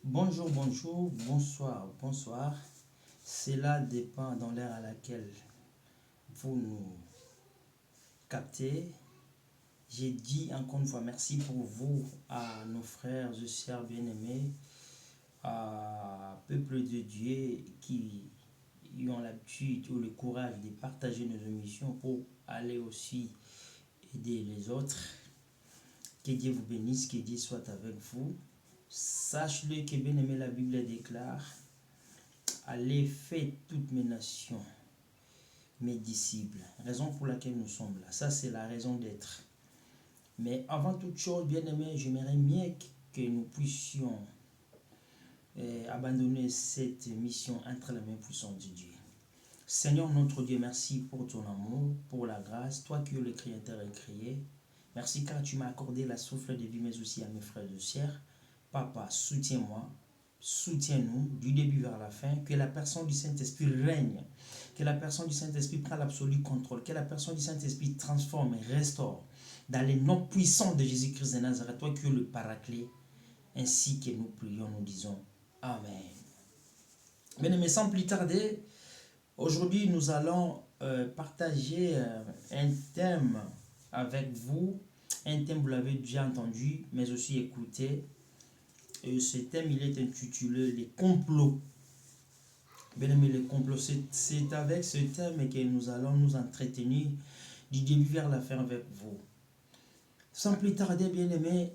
Bonjour, bonjour, bonsoir, bonsoir. Cela dépend dans l'ère à laquelle vous nous captez. J'ai dit encore une fois merci pour vous, à nos frères et sœurs bien-aimés, à peuple de Dieu qui ont l'habitude ou le courage de partager nos émissions pour aller aussi aider les autres. Que Dieu vous bénisse, que Dieu soit avec vous. Sache-le que bien-aimé, la Bible déclare: allez, faites toutes mes nations mes disciples. Raison pour laquelle nous sommes là. Ça, c'est la raison d'être. Mais avant toute chose, bien-aimé, j'aimerais bien que nous puissions abandonner cette mission entre les mains puissantes de Dieu. Seigneur notre Dieu, merci pour ton amour, pour la grâce, toi qui es le Créateur et créé. Merci car tu m'as accordé la souffle de vie, mais aussi à mes frères et sœurs. Papa, soutiens-moi, soutiens-nous du début vers la fin, que la personne du Saint-Esprit règne, que la personne du Saint-Esprit prenne l'absolu contrôle, que la personne du Saint-Esprit transforme et restaure dans les noms puissants de Jésus-Christ de Nazareth, toi qui es le Paraclet, ainsi que nous prions, nous disons Amen. Bien-aimés, sans plus tarder, aujourd'hui nous allons partager un thème avec vous. Un thème, vous l'avez déjà entendu, mais aussi écouté. Et ce thème, il est intitulé les complots. Bien aimé, les complots, c'est avec ce thème que nous allons nous entretenir du début vers la fin avec vous. Sans plus tarder, bien aimé,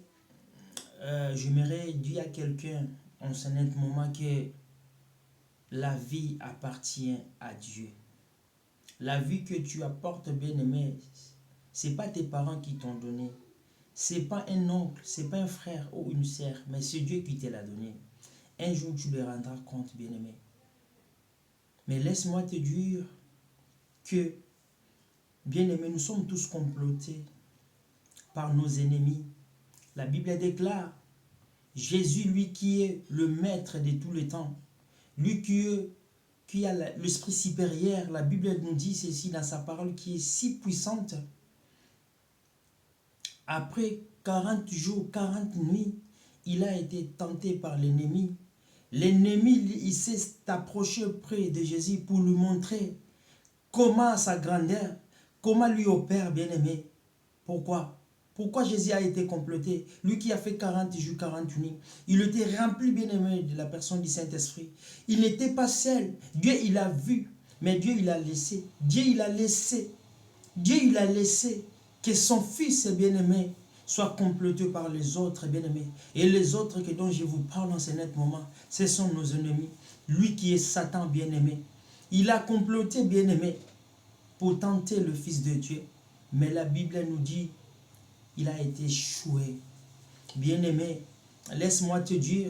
j'aimerais dire à quelqu'un en ce moment que la vie appartient à Dieu. La vie que tu apportes, bien aimé, ce n'est pas tes parents qui t'ont donné. Ce n'est pas un oncle, ce n'est pas un frère ou une sœur, mais c'est Dieu qui te l'a donné. Un jour, tu le rendras compte, bien-aimé. Mais laisse-moi te dire que, bien-aimé, nous sommes tous complotés par nos ennemis. La Bible déclare, Jésus, lui qui est le maître de tous les temps, lui qui a l'esprit supérieur, la Bible nous dit ceci dans sa parole qui est si puissante. Après 40 jours, 40 nuits, il a été tenté par l'ennemi. L'ennemi, il s'est approché près de Jésus pour lui montrer comment sa grandeur, comment lui opère, bien-aimé. Pourquoi? Pourquoi Jésus a été comploté? Lui qui a fait 40 jours, 40 nuits. Il était rempli, bien-aimé, de la personne du Saint-Esprit. Il n'était pas seul. Dieu, il a vu, mais Dieu, il a laissé. Dieu, il a laissé. Dieu, il a laissé que son fils bien-aimé soit comploté par les autres bien-aimés. Et les autres dont je vous parle en ce net moment, ce sont nos ennemis. Lui qui est Satan bien-aimé. Il a comploté bien-aimé pour tenter le Fils de Dieu. Mais la Bible nous dit, il a été échoué. Bien-aimé, laisse-moi te dire,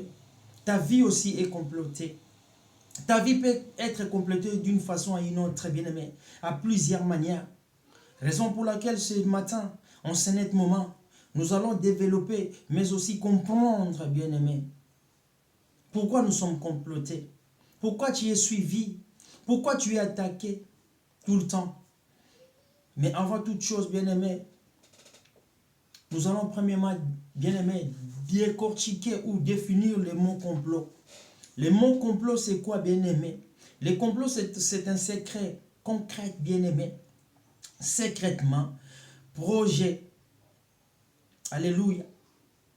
ta vie aussi est complotée. Ta vie peut être complotée d'une façon à une autre, bien-aimé, à plusieurs manières. Raison pour laquelle ce matin, en ce net moment, nous allons développer, mais aussi comprendre, bien-aimé, pourquoi nous sommes complotés, pourquoi tu es suivi, pourquoi tu es attaqué tout le temps. Mais avant toute chose, bien-aimé, nous allons premièrement, bien-aimé, décortiquer ou définir le mot complot. Le mot complot, c'est quoi, bien-aimé? Le complot, c'est un secret concret, bien-aimé, secrètement, projet. Alléluia.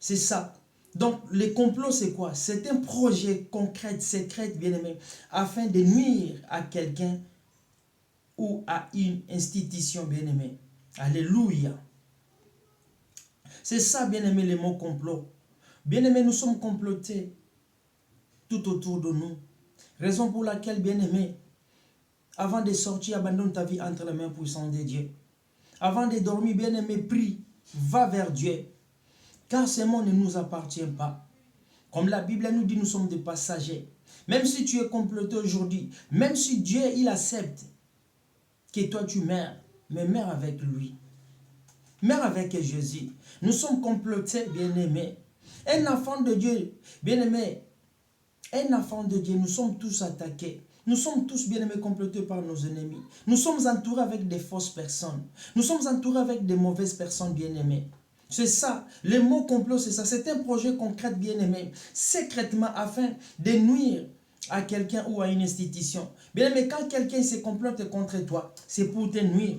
C'est ça. Donc, le complot, c'est quoi? C'est un projet concret, secret, bien-aimé, afin de nuire à quelqu'un ou à une institution, bien-aimé. Alléluia. C'est ça, bien-aimé, le mot complot. Bien-aimé, nous sommes complotés tout autour de nous. Raison pour laquelle, bien-aimé, avant de sortir, abandonne ta vie entre les mains puissantes de Dieu. Avant de dormir, bien-aimé, prie, va vers Dieu. Car ce monde ne nous appartient pas. Comme la Bible nous dit, nous sommes des passagers. Même si tu es comploté aujourd'hui, même si Dieu, il accepte que toi tu meurs, mais meurs avec lui. Meurs avec Jésus. Nous sommes complotés, bien-aimés. Un enfant de Dieu, bien-aimé, un enfant de Dieu, nous sommes tous attaqués. Nous sommes tous, bien-aimés, complotés par nos ennemis. Nous sommes entourés avec des fausses personnes. Nous sommes entourés avec des mauvaises personnes, bien-aimées. C'est ça. Le mot complot, c'est ça. C'est un projet concret, bien-aimé, secrètement afin de nuire à quelqu'un ou à une institution. Bien-aimé, quand quelqu'un se complote contre toi, c'est pour te nuire.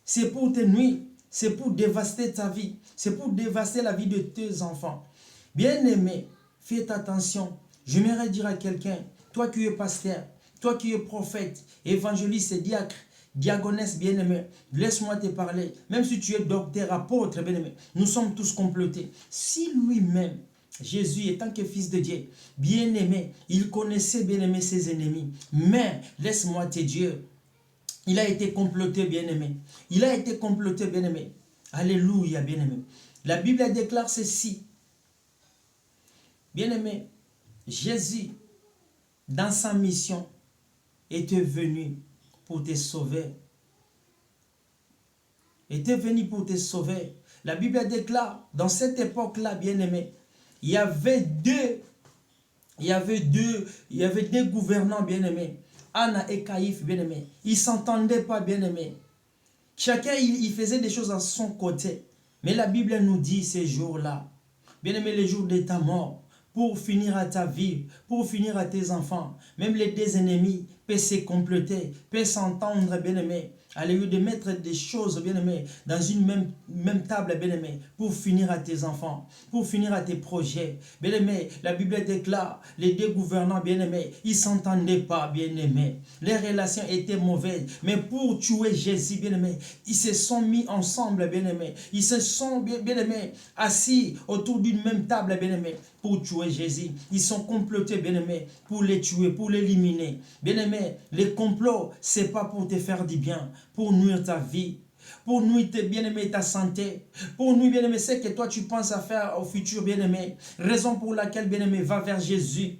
C'est pour te nuire. C'est pour dévaster ta vie. C'est pour dévaster la vie de tes enfants. Bien-aimé, faites attention. J'aimerais dire à quelqu'un, toi qui es pasteur, toi qui es prophète, évangéliste et diacre, diagonesse, bien-aimé, laisse-moi te parler. Même si tu es docteur, apôtre, bien-aimé, nous sommes tous complotés. Si lui-même, Jésus, étant que fils de Dieu, bien-aimé, il connaissait, bien-aimé, ses ennemis. Mais, laisse-moi te dire, il a été comploté, bien-aimé. Il a été comploté, bien-aimé. Alléluia, bien-aimé. La Bible déclare ceci. Bien-aimé, Jésus, dans sa mission, était venu pour te sauver. Était venu pour te sauver. La Bible déclare, dans cette époque-là, bien-aimé, il y avait deux gouvernants, bien-aimés. Anna et Caïphe, bien-aimés. Ils ne s'entendaient pas, bien-aimés. Chacun, il faisait des choses à son côté. Mais la Bible nous dit ces jours-là, bien-aimé, les jours de ta mort, pour finir à ta vie, pour finir à tes enfants, même les deux ennemis peuvent se compléter, peuvent s'entendre, bien-aimé. Alléluia, de mettre des choses, bien-aimé, dans une même table, bien-aimé, pour finir à tes enfants, pour finir à tes projets. Bien-aimé, la Bible déclare, les deux gouvernants, bien-aimés, ils ne s'entendaient pas, bien-aimé. Les relations étaient mauvaises, mais pour tuer Jésus, bien-aimé, ils se sont mis ensemble, bien-aimé. Ils se sont, bien-aimé, assis autour d'une même table, bien-aimé, pour tuer Jésus. Ils sont complotés, bien-aimé, pour les tuer, pour l'éliminer. Bien-aimé, les complots, ce n'est pas pour te faire du bien, pour nuire ta vie, pour nuire tes bien-aimés, ta santé, pour nuire, bien-aimé, ce que toi tu penses à faire au futur, bien-aimé. Raison pour laquelle, bien-aimé, va vers Jésus.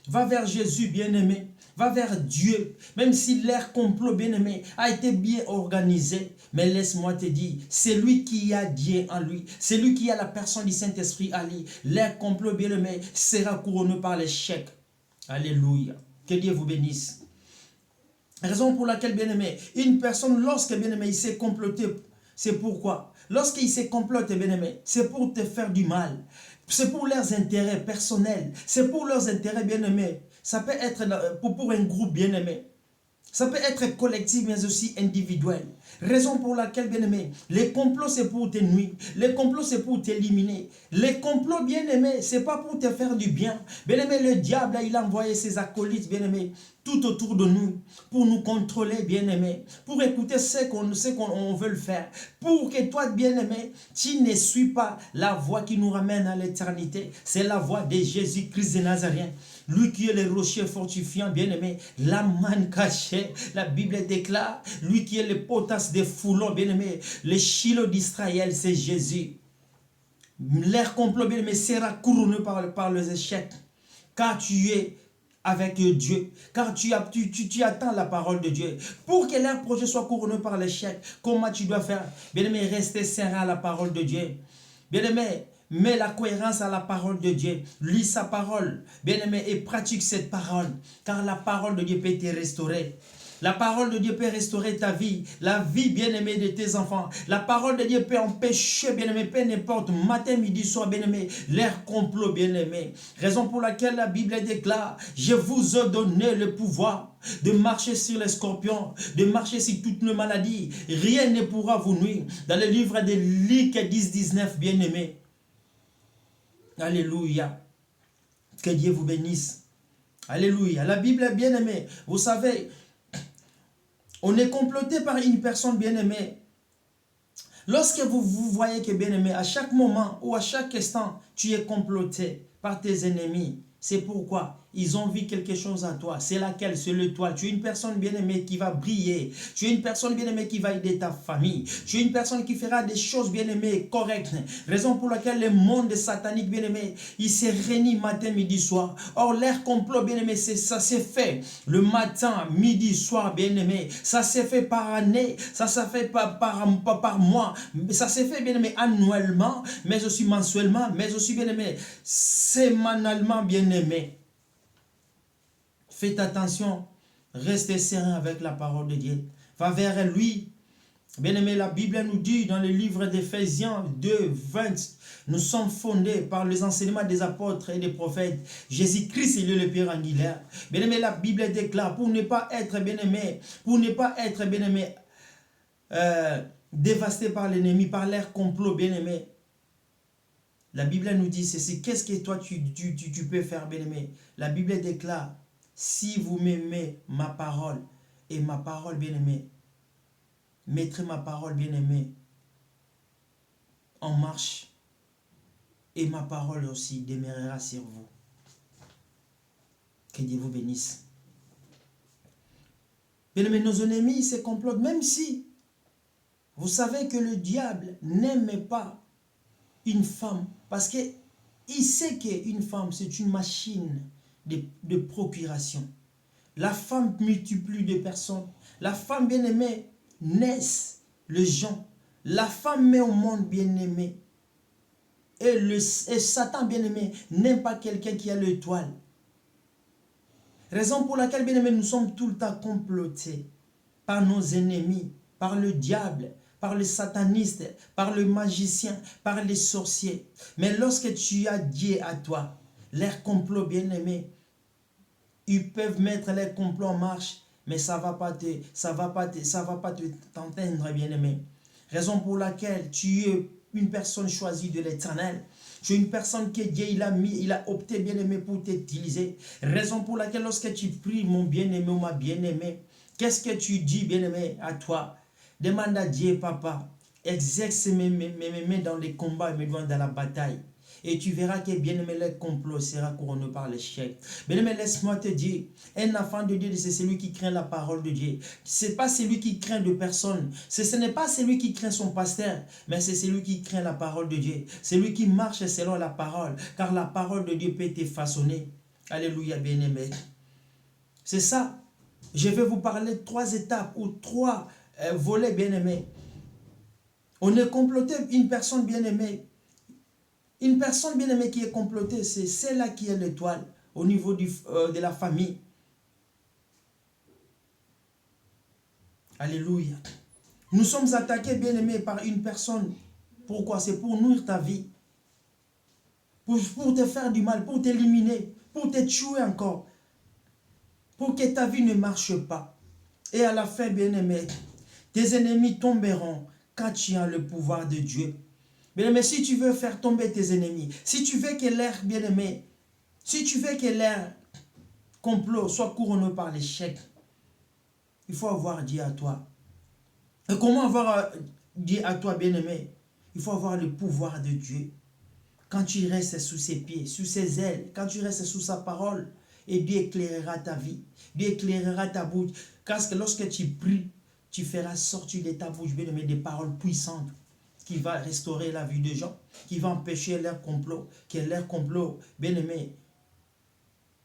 Va vers Jésus, bien-aimé. Va vers Dieu. Même si leur complot, bien-aimé, a été bien organisé. Mais laisse-moi te dire, c'est lui qui a Dieu en lui. C'est lui qui a la personne du Saint-Esprit en lui. Leur complot, bien-aimé, sera couronné par l'échec. Alléluia. Que Dieu vous bénisse. Raison pour laquelle, bien-aimé, une personne, lorsque, bien-aimé, il s'est comploté, c'est pourquoi? Lorsqu'il s'est comploté, bien-aimé, c'est pour te faire du mal. C'est pour leurs intérêts personnels. C'est pour leurs intérêts, bien-aimés. Ça peut être pour un groupe, bien-aimé. Ça peut être collectif, mais aussi individuel. Raison pour laquelle, bien-aimé, les complots, c'est pour te nuire. Les complots, c'est pour t'éliminer. Les complots, bien-aimé, c'est pas pour te faire du bien. Bien-aimé, le diable, il a envoyé ses acolytes, bien-aimé, tout autour de nous, pour nous contrôler, bien-aimé, pour écouter ce qu'on veut faire, pour que toi, bien-aimé, tu ne suis pas la voie qui nous ramène à l'éternité. C'est la voie de Jésus-Christ de Nazareth. Lui qui est le rocher fortifiant, bien-aimé, la manne cachée, la Bible déclare, lui qui est le potasse des foulons, bien-aimé, le Shiloh d'Israël, c'est Jésus. Leur complot, bien-aimé, sera couronné par les échecs, car tu es avec Dieu, car tu attends la parole de Dieu. Pour que leur projet soit couronné par l'échec, comment tu dois faire? Bien-aimé, rester serré à la parole de Dieu. Bien-aimé, mets la cohérence à la parole de Dieu. Lis sa parole, bien-aimé, et pratique cette parole, car la parole de Dieu peut te restaurer. La parole de Dieu peut restaurer ta vie, la vie, bien-aimée, de tes enfants. La parole de Dieu peut empêcher, bien-aimé, peu n'importe, matin, midi, soir, bien-aimé, leur complot, bien-aimé. Raison pour laquelle la Bible déclare, je vous ai donné le pouvoir de marcher sur les scorpions, de marcher sur toutes les maladies. Rien ne pourra vous nuire. Dans le livre de Luc 10, 19, bien-aimé. Alléluia. Que Dieu vous bénisse. Alléluia. La Bible est bien-aimée. Vous savez, on est comploté par une personne bien-aimée. Lorsque vous voyez que bien-aimé, à chaque moment ou à chaque instant, tu es comploté par tes ennemis, c'est pourquoi ils ont vu quelque chose à toi. C'est laquelle? C'est le toi. Tu es une personne bien-aimée qui va briller. Tu es une personne bien-aimée qui va aider ta famille. Tu es une personne qui fera des choses bien-aimées correctes. Raison pour laquelle le monde satanique bien-aimé, il s'est réuni matin, midi, soir. Or, leur complot bien-aimé, ça s'est fait le matin, midi, soir bien-aimé. Ça s'est fait par année. Ça s'est fait par mois. Ça s'est fait bien-aimé annuellement, mais aussi mensuellement, mais aussi bien-aimé sémanalement bien-aimé. Faites attention, restez serein avec la parole de Dieu. Va vers lui, Bien-aimé, la Bible nous dit dans le livre d'Éphésiens 2, 20, nous sommes fondés par les enseignements des apôtres et des prophètes. Jésus-Christ, il est le Père angulaire. Bien-aimé, la Bible déclare, pour ne pas être bien-aimé, dévasté par l'ennemi, par l'air complot, bien-aimé. La Bible nous dit ceci. Qu'est-ce que toi tu peux faire, bien-aimé? La Bible déclare, si vous m'aimez ma parole, et ma parole, bien-aimé, mettrez ma parole, bien-aimé, en marche, et ma parole aussi demeurera sur vous. Que Dieu vous bénisse. Bien-aimé, nos ennemis se complotent, même si vous savez que le diable n'aime pas une femme, parce qu'il sait qu'une femme, c'est une machine de procuration. La femme multiplie de personnes. La femme bien-aimée naisse les gens. La femme met au monde bien-aimé. Et Satan bien-aimé n'aime pas quelqu'un qui a l'étoile. Raison pour laquelle bien-aimé nous sommes tout le temps complotés par nos ennemis, par le diable, par les satanistes, par le magicien, par les sorciers. Mais lorsque tu as Dieu à toi, leurs complots bien-aimés, ils peuvent mettre les complots en marche, mais ça va pas t'entendre, bien-aimé. Raison pour laquelle tu es une personne choisie de l'Éternel. Tu es une personne que Dieu il a opté, bien-aimé, pour t'utiliser. Raison pour laquelle lorsque tu pries, mon bien-aimé ou ma bien-aimée, qu'est-ce que tu dis, bien-aimé, à toi? Demande à Dieu, papa, exerce mes mains dans les combats et mes doigts dans la bataille. Et tu verras que, bien-aimé, le complot sera couronné par l'échec. Bien-aimé, laisse-moi te dire, un enfant de Dieu, c'est celui qui craint la parole de Dieu. Ce n'est pas celui qui craint de personne. Ce n'est pas celui qui craint son pasteur, mais c'est celui qui craint la parole de Dieu. Celui qui marche selon la parole, car la parole de Dieu peut être façonnée. Alléluia, bien-aimé. C'est ça. Je vais vous parler de 3 étapes ou 3 volets, bien-aimés. On est comploté, une personne bien-aimée. Une personne bien-aimée qui est complotée, c'est celle-là qui est l'étoile au niveau de la famille. Alléluia. Nous sommes attaqués, bien-aimés, par une personne. Pourquoi? C'est pour nourrir ta vie. Pour te faire du mal, pour t'éliminer, pour te tuer encore. Pour que ta vie ne marche pas. Et à la fin, bien-aimé, tes ennemis tomberont quand tu as le pouvoir de Dieu. Bien-aimé, si tu veux faire tomber tes ennemis, si tu veux que l'air, bien-aimé, si tu veux que l'air complot soit couronné par l'échec, il faut avoir Dieu à toi. Et comment avoir Dieu à toi, bien-aimé? Il faut avoir le pouvoir de Dieu. Quand tu restes sous ses pieds, sous ses ailes, quand tu restes sous sa parole, et Dieu éclairera ta vie, Dieu éclairera ta bouche. Parce que lorsque tu pries, tu feras sortir de ta bouche, bien-aimé, des paroles puissantes qui vont restaurer la vie des gens, qui vont empêcher leur complot, que leur complot, bien-aimé,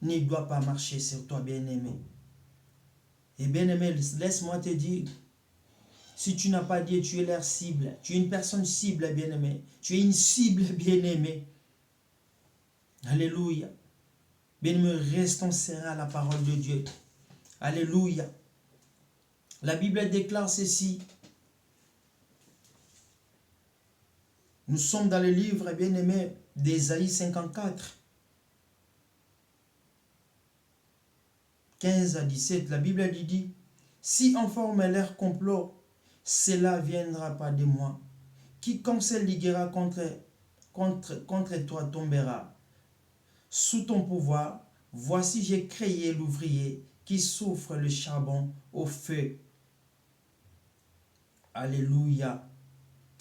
ne doit pas marcher sur toi, bien-aimé. Et bien-aimé, laisse-moi te dire, si tu n'as pas Dieu, tu es leur cible. Tu es une personne cible, bien-aimé. Tu es une cible, bien-aimé. Alléluia. Bien-aimé, restons serrés à la parole de Dieu. Alléluia. La Bible déclare ceci. Nous sommes dans le livre, bien-aimé, d'Ésaïe 54. 15 à 17, la Bible dit, si on forme leur complot, cela ne viendra pas de moi. Quiconque se liguera contre toi tombera. Sous ton pouvoir, voici j'ai créé l'ouvrier qui souffre le charbon au feu. Alléluia.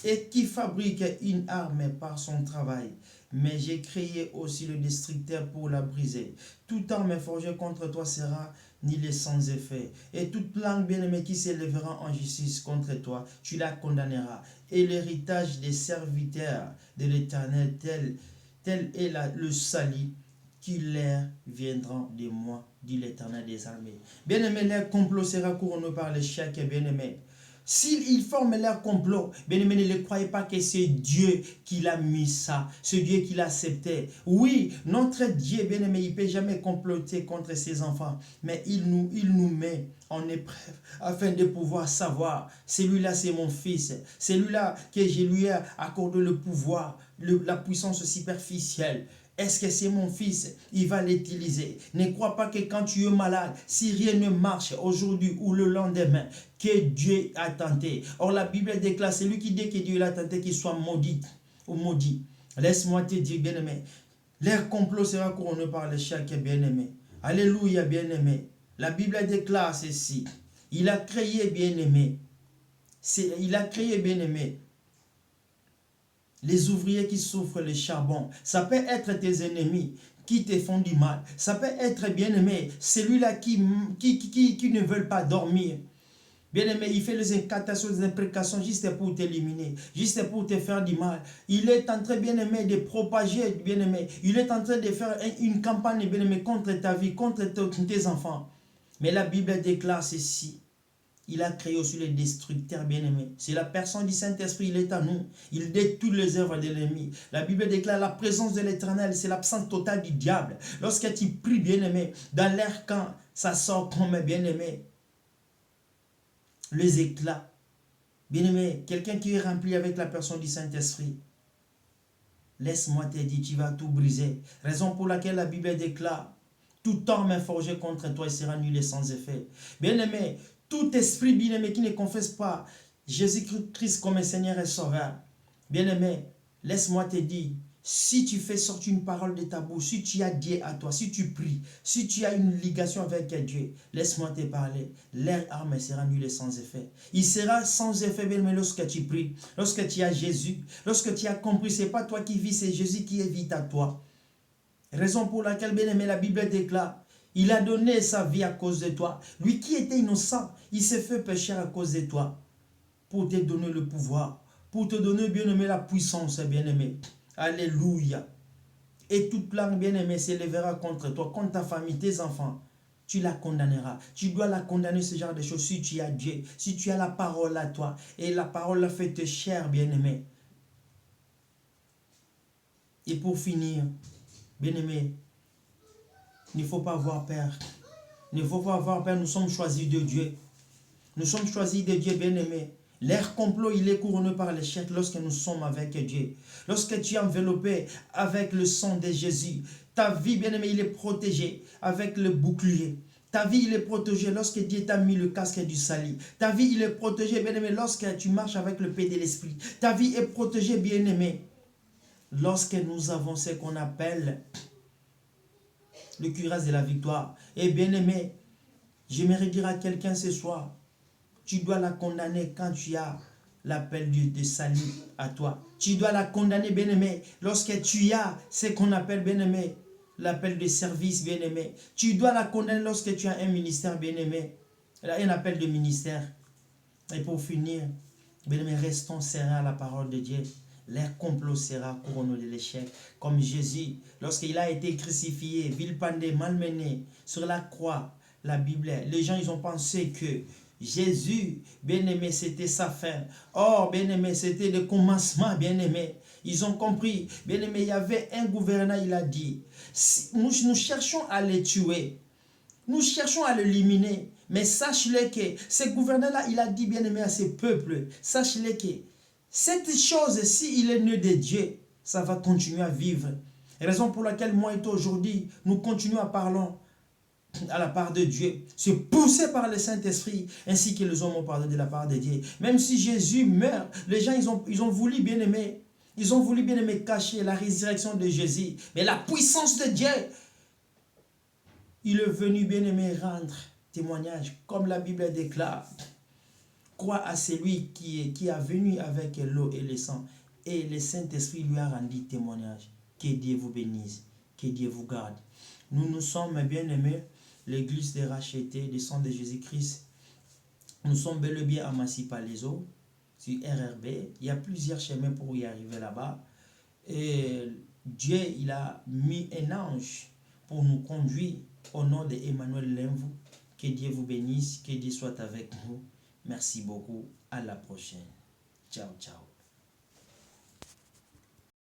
Et qui fabrique une arme par son travail. Mais j'ai créé aussi le destructeur pour la briser. Toute arme forgée contre toi sera nulée sans effet. Et toute langue bien-aimée qui s'élèvera en justice contre toi, tu la condamneras. Et l'héritage des serviteurs de l'Éternel, tel est le salut qui leur viendra de moi, dit l'Éternel des armées. Bien-aimé, leur complot sera couronné par l'échec, bien-aimé. S'ils forment leur complot, bien aimé, ne croyez pas que c'est Dieu qui l'a mis ça, c'est Dieu qui l'a accepté. Oui, notre Dieu, bien aimé, il ne peut jamais comploter contre ses enfants, mais il nous met en épreuve afin de pouvoir savoir, celui-là c'est mon fils, celui-là que je lui ai accordé le pouvoir, la puissance superficielle. Est-ce que c'est mon fils? Il va l'utiliser. Ne crois pas que quand tu es malade, si rien ne marche aujourd'hui ou le lendemain, que Dieu a tenté. Or la Bible déclare, c'est lui qui dit que Dieu l'a tenté, qu'il soit maudit ou maudit. Laisse-moi te dire, bien-aimé, leur complot sera couronné par l'échec, bien-aimé. Alléluia, bien-aimé. La Bible déclare ceci. Il a créé, bien-aimé. Il a créé, bien-aimé, les ouvriers qui souffrent le charbon. Ça peut être tes ennemis qui te font du mal. Ça peut être, bien-aimé, celui-là qui ne veulent pas dormir. Bien-aimé, il fait les incantations, les imprécations juste pour t'éliminer, juste pour te faire du mal. Il est en train, bien-aimé, de propager, bien-aimé. Il est en train de faire une campagne, bien-aimé, contre ta vie, contre tes enfants. Mais la Bible déclare ceci. Il a créé aussi les destructeurs, bien-aimés. C'est la personne du Saint-Esprit, il est à nous. Il détruit les œuvres de l'ennemi. La Bible déclare la présence de l'Éternel, c'est l'absence totale du diable. Lorsque tu pries, bien-aimé, dans l'air camp, ça sort comme, bien-aimé, les éclats. Bien-aimé, quelqu'un qui est rempli avec la personne du Saint-Esprit, laisse-moi te dire, tu vas tout briser. Raison pour laquelle la Bible déclare, tout arme forgé contre toi sera nul sans effet. Bien-aimé, tout esprit, bien-aimé, qui ne confesse pas Jésus-Christ comme Seigneur et Sauveur, bien-aimé, laisse-moi te dire, si tu fais sortir une parole de ta bouche, si tu as Dieu à toi, si tu pries, si tu as une ligation avec Dieu, laisse-moi te parler. Leur arme sera nulle sans effet. Il sera sans effet, bien-aimé, lorsque tu pries, lorsque tu as Jésus, lorsque tu as compris, ce n'est pas toi qui vis, c'est Jésus qui vit à toi. Raison pour laquelle, bien-aimé, la Bible déclare, il a donné sa vie à cause de toi. Lui qui était innocent, il s'est fait pécher à cause de toi. Pour te donner le pouvoir, pour te donner, bien-aimé, la puissance, bien-aimé. Alléluia. Et toute langue, bien-aimé, s'élèvera contre toi, contre ta famille, tes enfants. Tu la condamneras. Tu dois la condamner, ce genre de choses, si tu as Dieu, si tu as la parole à toi. Et la parole a fait te chair, bien-aimé. Et pour finir, bien-aimé, il ne faut pas avoir peur. Il ne faut pas avoir peur, nous sommes choisis de Dieu. Nous sommes choisis de Dieu, bien-aimé. L'air complot, il est couronné par l'échec lorsque nous sommes avec Dieu. Lorsque tu es enveloppé avec le sang de Jésus, ta vie, bien-aimé, il est protégé avec le bouclier. Ta vie, il est protégé lorsque Dieu t'a mis le casque du salut. Ta vie, il est protégé, bien-aimé, lorsque tu marches avec le paix de l'esprit. Ta vie est protégée, bien-aimé, lorsque nous avons ce qu'on appelle le cuirasse de la victoire. Et bien-aimé, j'aimerais dire à quelqu'un ce soir, tu dois la condamner quand tu as l'appel de salut à toi. Tu dois la condamner, bien-aimé, lorsque tu as ce qu'on appelle, bien-aimé, l'appel de service, bien-aimé. Tu dois la condamner lorsque tu as un ministère, bien-aimé, un appel de ministère. Et pour finir, bien-aimé, restons sereins à la parole de Dieu. Leur complot sera couronné de l'échec. Comme Jésus, lorsqu'il a été crucifié, vilipendé, malmené sur la croix, la Bible, les gens, ils ont pensé que Jésus, bien-aimé, c'était sa fin. Or, bien-aimé, c'était le commencement, bien-aimé. Ils ont compris, bien-aimé, il y avait un gouverneur, il a dit, nous cherchons à les tuer. Nous cherchons à l'éliminer. Mais sache-le que ce gouverneur-là, il a dit, bien-aimé, à ce peuple, sache-le que cette chose, s'il est né de Dieu, ça va continuer à vivre. Raison pour laquelle moi et toi aujourd'hui, nous continuons à parler à la part de Dieu, se pousser par le Saint-Esprit, ainsi que les hommes ont parlé de la part de Dieu. Même si Jésus meurt, les gens, ils ont voulu bien aimer. Ils ont voulu bien aimer cacher la résurrection de Jésus. Mais la puissance de Dieu, il est venu bien aimer rendre témoignage, comme la Bible déclare. Crois à celui qui est venu avec l'eau et le sang. Et le Saint-Esprit lui a rendu témoignage. Que Dieu vous bénisse, que Dieu vous garde. Nous sommes bien aimés, l'église des rachetés, du sang de Jésus-Christ. Nous sommes bel et bien à Massy-Palaiseau, sur RRB. Il y a plusieurs chemins pour y arriver là-bas. Et Dieu, il a mis un ange pour nous conduire au nom d'Emmanuel Lemvou. Que Dieu vous bénisse, que Dieu soit avec vous. Merci beaucoup. À la prochaine. Ciao, ciao.